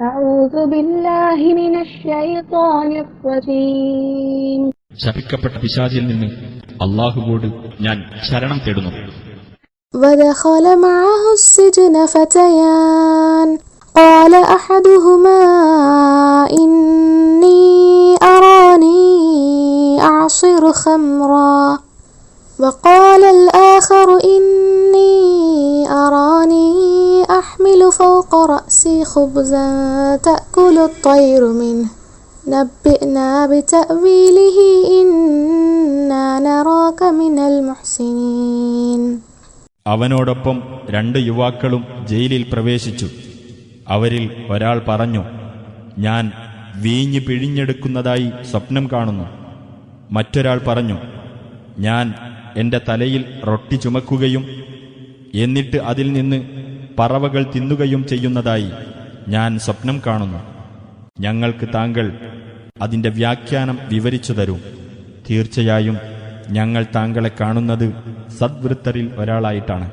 أعوذ بالله من الشيطان الرجيم. ശപിക്കപ്പെട്ട പിശാചിൽ നിന്ന് അല്ലാഹുവോട് ഞാൻ ശരണം തേടുന്നു. ودخل معه السجن فتيان قال أحدهما إني أراني أعصر خمرا وقال الآخر إني أراني أحمل فوق رأسي خبزا تأكل الطير منه نبئنا بتأويله إنا نراك من المحسنين. അവനോടൊപ്പം 2 യുവാക്കളും ജയിലിൽ പ്രവേശിച്ചു. അവരിൽ ഒരാൾ പറഞ്ഞു, ഞാൻ വീഞ്ഞ് പിഴിഞ്ഞെടുക്കുന്നതായി സ്വപ്നം കാണുന്നു. മറ്റൊരാൾ പറഞ്ഞു, ഞാൻ എന്റെ തലയിൽ റൊട്ടി ചുമക്കുകയും എന്നിട്ട് അതിൽ നിന്ന് പറവകൾ തിന്നുകയും ചെയ്യുന്നതായി ഞാൻ സ്വപ്നം കാണുന്നു. ഞങ്ങൾക്ക് താങ്കൾ അതിന്റെ വ്യാഖ്യാനം വിവരിച്ചു തരൂ. തീർച്ചയായും ഞങ്ങൾ താങ്കളെ കാണുന്നത് സദ്വൃത്തരിൽ ഒരാളായിട്ടാണ്.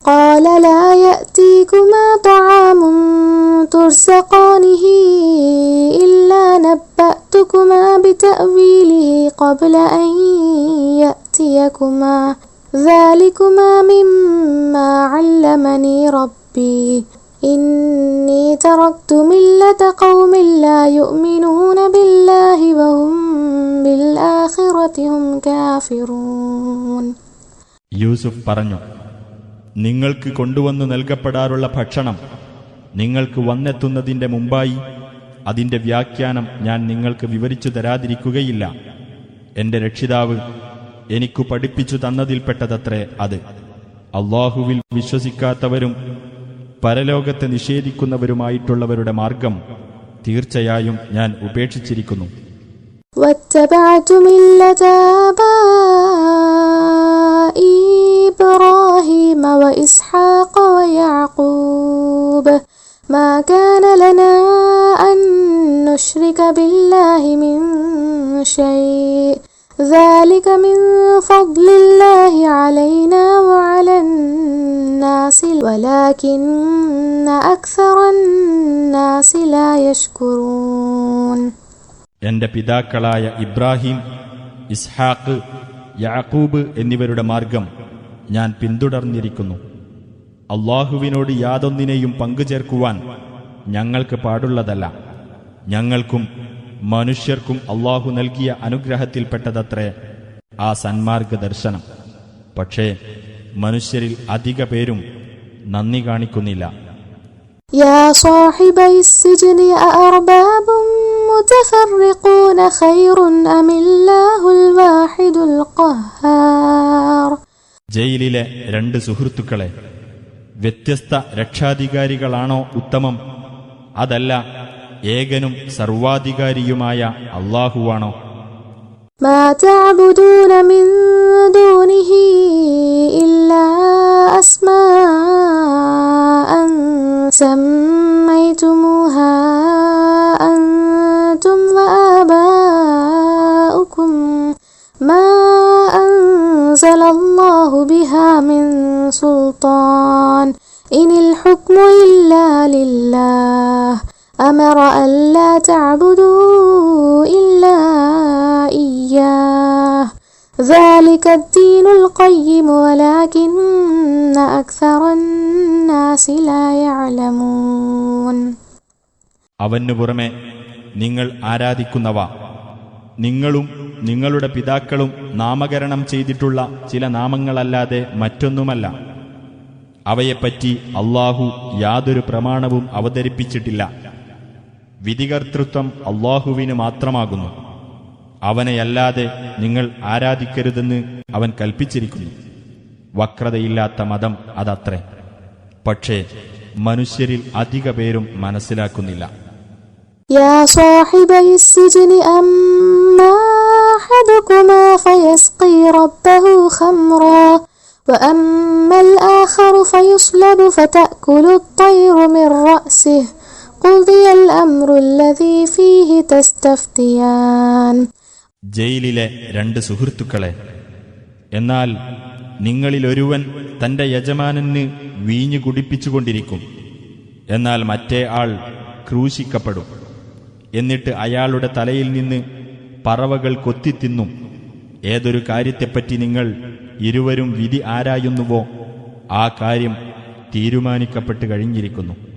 قال لا يأتيكما طعام ترزقانه إلا نبأتكما بتأويله قبل أن يأتيكما ذلكما مما علمني ربي إني تركت ملة قوم لا يؤمنون بالله وهم بالآخرة هم كافرون. യൂസുഫ് പറഞ്ഞു, നിങ്ങൾക്ക് കൊണ്ടുവന്നു നൽകപ്പെടാറുള്ള ഭക്ഷണം നിങ്ങൾക്ക് വന്നെത്തുന്നതിന്റെ മുമ്പായി അതിന്റെ വ്യാഖ്യാനം ഞാൻ നിങ്ങൾക്ക് വിവരിച്ചു തരാതിരിക്കുകയില്ല. എന്റെ രക്ഷിതാവ് എനിക്കു പഠിപ്പിച്ചു തന്നതിൽപ്പെട്ടതത്രേ അത്. അല്ലാഹുവിൽ വിശ്വസിക്കാത്തവരും പരലോകത്തെ നിഷേധിക്കുന്നവരുമായിട്ടുള്ളവരുടെ മാർഗം തീർച്ചയായും ഞാൻ ഉപേക്ഷിച്ചിരിക്കുന്നു. واتبعت ملة آبائي إبراهيم وإسحاق ويعقوب ما كان لنا أن نشرك بالله من شيء ذلك من فضل الله علينا وعلى الناس ولكن أكثر الناس لا يشكرون. എന്റെ പിതാക്കളായ ഇബ്രാഹിം, ഇസ്ഹാഖ്, യാക്കൂബ് എന്നിവരുടെ മാർഗം ഞാൻ പിന്തുടർന്നിരിക്കുന്നു. അല്ലാഹുവിനോട് യാതൊന്നിനെയും പങ്കുചേർക്കുവാൻ ഞങ്ങൾക്ക് പാടുള്ളതല്ല. ഞങ്ങൾക്കും മനുഷ്യർക്കും അല്ലാഹു നൽകിയ അനുഗ്രഹത്തിൽപ്പെട്ടതത്രേ ആ സന്മാർഗ ദർശനം. പക്ഷേ മനുഷ്യരിൽ അധിക പേരും നന്ദി കാണിക്കുന്നില്ല. يا صاحبي السجن أأرباب متفرقون خير أم الله الواحد القهار. ജയിലിലെ 2 സുഹൃത്തുക്കളെ, വ്യത്യസ്ത രക്ഷാധികാരികളാണോ ഉത്തമം, അതല്ല ഏകനും സർവാധികാരിയുമായ അല്ലാഹുവാണോ? ما تعبدون من دونه إلا أسماء سميتموها أنتم وآباؤكم ما أنزل الله بها من سلطان إن الحكم إلا لله أمر ألا تعبدوا إلا إياه ذلك الدين القيم ولكن أكثر الناس لا يعلمون. അവനു പുറമെ നിങ്ങൾ ആരാധിക്കുന്നവ നിങ്ങളും നിങ്ങളുടെ പിതാക്കളും നാമകരണം ചെയ്തിട്ടുള്ള ചില നാമങ്ങളല്ലാതെ മറ്റൊന്നുമല്ല. അവയെപ്പറ്റി അല്ലാഹു യാതൊരു പ്രമാണവും അവതരിപ്പിച്ചിട്ടില്ല. വിധികർത്തൃത്വം അല്ലാഹുവിന് മാത്രമാകുന്നു. അവനെയല്ലാതെ നിങ്ങൾ ആരാധിക്കരുതെന്ന് അവൻ കൽപ്പിച്ചിരിക്കുന്നു. വക്രതയില്ലാത്ത മതം അതത്രേ. പക്ഷേ മനുഷ്യരിൽ അധിക പേരും മനസ്സിലാക്കുന്നില്ല. يا صاحبي السجن أما أحدكما فيسقي ربه خمرا وأما الآخر فيصلب فتأكل الطير من رأسه قضي الأمر الذي فيه تستفتيان. ജയിലിലെ 2 സുഹൃത്തുക്കളെ, എന്നാൽ നിങ്ങളിലൊരുവൻ തന്റെ യജമാനന് വീഞ്ഞു കുടിപ്പിച്ചുകൊണ്ടിരിക്കും. എന്നാൽ മറ്റേ ആൾ ക്രൂശിക്കപ്പെടും. എന്നിട്ട് അയാളുടെ തലയിൽ നിന്ന് പറവകൾ കൊത്തിത്തിന്നും. ഏതൊരു കാര്യത്തെപ്പറ്റി നിങ്ങൾ ഇരുവരും വിധി ആരായുന്നുവോ ആ കാര്യം തീരുമാനിക്കപ്പെട്ട് കഴിഞ്ഞിരിക്കുന്നു.